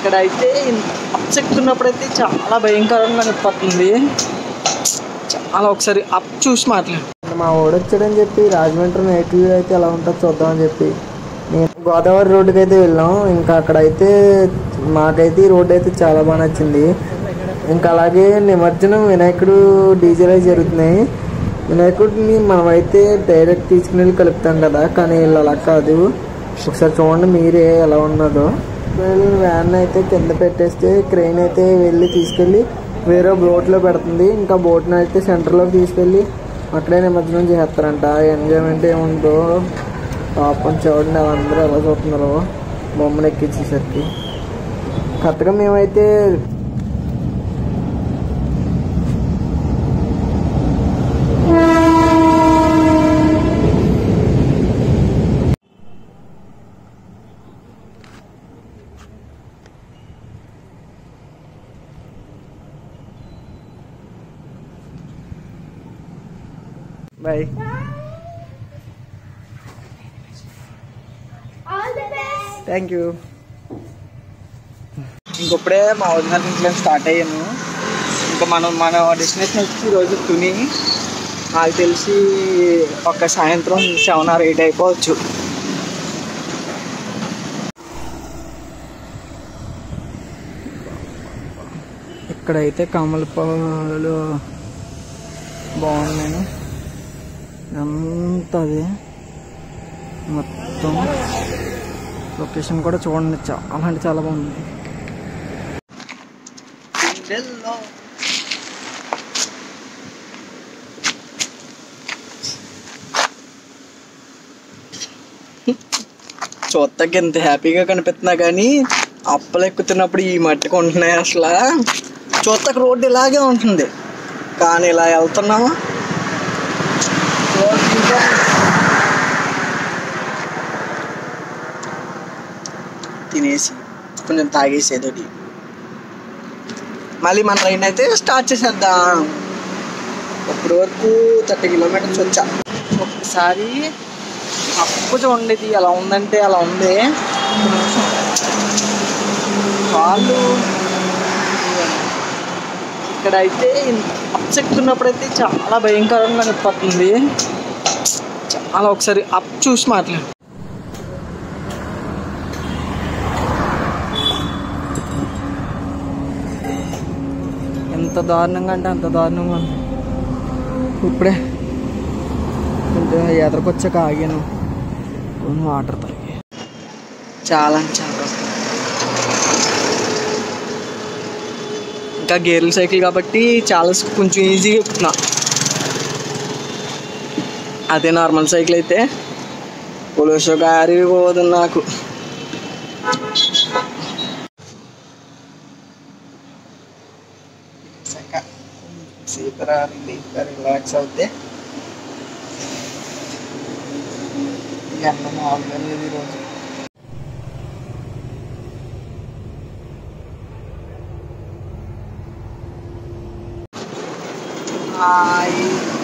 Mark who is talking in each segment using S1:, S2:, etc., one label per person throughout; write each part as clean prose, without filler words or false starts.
S1: ఇక్కడైతే అప్స్ ఎక్కుతున్నప్పుడైతే చాలా భయంకరంగా అనిపిస్తుంది. చాలా ఒకసారి అప్ చూసి మాట్లాడు.
S2: మా వాడు వచ్చాడని చెప్పి రాజమండ్రి నైట్ వ్యూ అయితే ఎలా ఉంటుందో చూద్దామని చెప్పి నేను గోదావరి రోడ్డుకి అయితే వెళ్ళాం. ఇంకా అక్కడైతే మాకైతే ఈ రోడ్డు అయితే చాలా బాగా నచ్చింది. ఇంకా అలాగే నిమజ్జనం వినాయకుడు డీజేలు జరుగుతున్నాయి. వినాయకుడిని మనమైతే డైరెక్ట్ తీసుకుని వెళ్ళి కలుపుతాం కదా, కానీ వీళ్ళు అలా కాదు. ఒకసారి చూడండి మీరే ఎలా ఉన్నదో. వ్యాన్ అయితే కింద పెట్టేస్తే క్రెయిన్ అయితే వెళ్ళి తీసుకెళ్ళి వేరే బోట్లో పెడుతుంది. ఇంకా బోట్ని అయితే సెంటర్లోకి తీసుకెళ్ళి అక్కడే నిమజ్జనం చేస్తారంట. ఎంజాయ్మెంట్ ఏముందో పాపం చూడండి వాళ్ళందరూ ఎలా చూస్తున్నారు బొమ్మలు ఎక్కించేసరికి. కరెక్ట్గా మేమైతే
S1: బై థ్యాంక్ యూ. ఇంకొప్పుడే మా వదిన ఇంట్లో స్టార్ట్ అయ్యాను. ఇంకా మన డెస్టినేషన్ వచ్చి ఈరోజు తుని. నాకు తెలిసి ఒక సాయంత్రం 7 or 8 అయిపోవచ్చు. ఇక్కడైతే కమల పాలు బాగున్నాను. అంతా అది మొత్తం లొకేషన్ కూడా చూడండి చాలా అంటే చాలా బాగుంది. చూస్తాకి ఎంత హ్యాపీగా కనిపిస్తున్నా కానీ అప్పలు ఎక్కుతున్నప్పుడు ఈ మట్టికి ఉంటున్నాయి. అసలు చూస్తాకి రోడ్డు ఇలాగే ఉంటుంది కానీ ఇలా వెళ్తున్నాము తినేసి కొంచెం తాగేసేది. మళ్ళీ మన ట్రైన్ అయితే స్టార్ట్ చేసేద్దాం. అప్పటి వరకు 30 kilometers వచ్చా. ఒకసారి అప్పు చూడండి ఎలా ఉందంటే అలా ఉంది. వాళ్ళు ఇక్కడైతే అప్స్ ఎక్కుతున్నప్పుడైతే చాలా భయంకరంగా అనిపిస్తుంది. చాలా ఒకసారి అప్ చూసి మాట్లాడు. ఎంత దారుణంగా అంటే అంత దారుణంగా ఉంది. ఇప్పుడే కొంచెం ఎదరికొచ్చాక ఆగాను కొన్ని వాటర్ తాగి. చాలా ఇంకా గేర్ల సైకిల్ కాబట్టి చాలా కొంచెం ఈజీగా ఎక్కుతున్నా. అదే నార్మల్ సైకిల్ అయితే పొలుషో గారి పోదు నాకు. రిలాక్స్ అవుతే అన్నం ఆగలేదు ఈరోజు.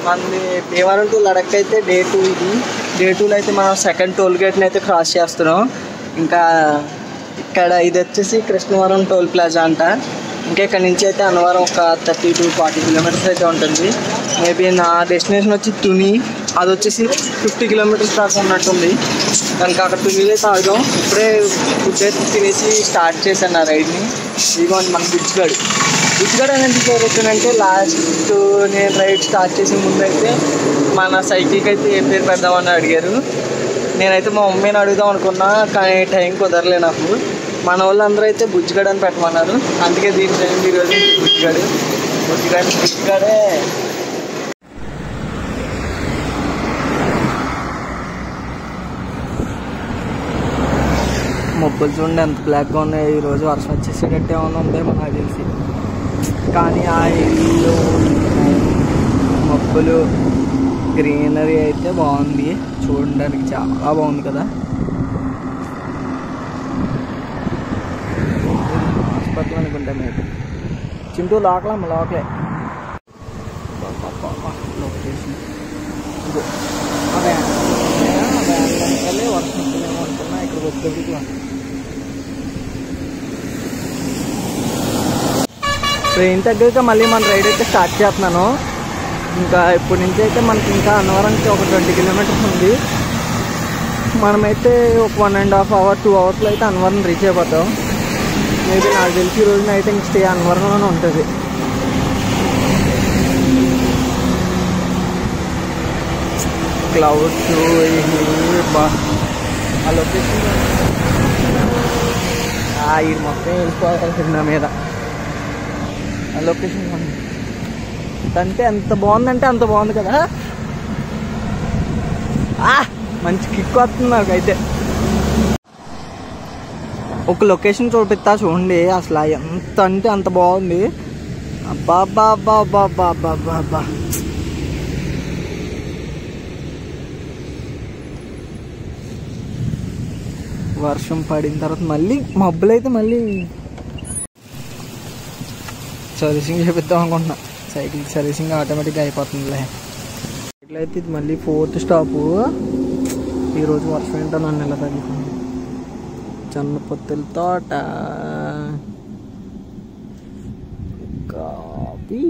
S1: మనది భీమవరం టు లడక్ అయితే డే 2 ఇది. డే 2లో అయితే మనం సెకండ్ టోల్ గేట్ని అయితే క్రాస్ చేస్తున్నాం. ఇంకా ఇక్కడ ఇది వచ్చేసి కృష్ణవరం టోల్ ప్లాజా అంట. ఇంకా ఇక్కడ నుంచి అయితే అన్నవరం ఒక 30 to 40 kilometers అయితే ఉంటుంది. మేబీ నా డెస్టినేషన్ వచ్చి తుని, అది వచ్చేసి 50 kilometers దాకా ఉన్నట్టుంది. కనుక అక్కడ తునిలో అయితే ఆగాం. ఇప్పుడే ఫుడ్ అయితే తినేసి స్టార్ట్ చేశాను నా రైడ్ని. ఇదిగోండి మన బుజ్జిగాడు అని ఎందుకు జరుగుతుందంటే లాస్ట్ నేను రైడ్ స్టార్ట్ చేసే ముందు అయితే మన సైకిల్కి అయితే ఏ పేరు పెడదామని అడిగారు. నేనైతే మా మమ్మీని అడుగుదాం అనుకున్నా కానీ టైం కుదరలే నాకు. మన వాళ్ళందరూ అయితే బుజ్జిగాడు అని పెట్టమన్నారు. అందుకే దీంట్లో ఈరోజు బుజ్జిగాడే. మబ్బులు చూడండి ఎంత బ్లాక్గా ఉన్నాయి. ఈరోజు వర్షం వచ్చేసేటట్టు ఏమైనా ఉందేమో నాకు తెలిసి. కానీ ఆ ఇల్లు మబ్బులు గ్రీనరీ అయితే బాగుంది, చూడడానికి చాలా బాగుంది కదా. హాస్పిటల్ అనుకుంటా మేము చింటూ లోకలే లొకేషన్ వర్షం వస్తుందేమో అనుకున్నా. ఇక్కడ వచ్చేది ట్రైన్ తగ్గాక మళ్ళీ మన రైడ్ అయితే స్టార్ట్ చేస్తున్నాను. ఇంకా ఇప్పటి నుంచి అయితే మనకి ఇంకా అన్నవరంకి ఒక 20 కిలోమీటర్స్ ఉంది. మనమైతే ఒక 1.5 hour 2 hours అయితే అన్నవరం రీచ్ అయిపోతాం. మేబీ నాకు తెలిసి ఈ రోజు నైట్ ఇంక స్టే అన్నవరంలోనే ఉంటుంది. క్లౌడ్స్ ఆ లొకేషన్ ఇది మొత్తం వెళ్ళిపోవాలి సినిమా మీద. ఆ లొకేషన్ అంటే ఎంత బాగుందంటే అంత బాగుంది కదా. మంచి కిక్ వస్తుంది నాకైతే. ఒక లొకేషన్ చూపిస్తా చూడండి, అసలు ఎంత అంటే అంత బాగుంది. అబ్బా వర్షం పడిన తర్వాత మళ్ళీ మబ్బులు అయితే మళ్ళీ సర్వీసింగ్ చేపిద్దాం అనుకుంటున్నా. సైకిల్ సర్వీసింగ్ ఆటోమేటిక్గా అయిపోతుందిలే. ఇట్లయితే ఇది మళ్ళీ 4th స్టాపు. ఈరోజు వర్షం ఏంటో నన్ను ఎలా తగ్గుతుంది. చెన్నపొత్తుల తోట కాపీ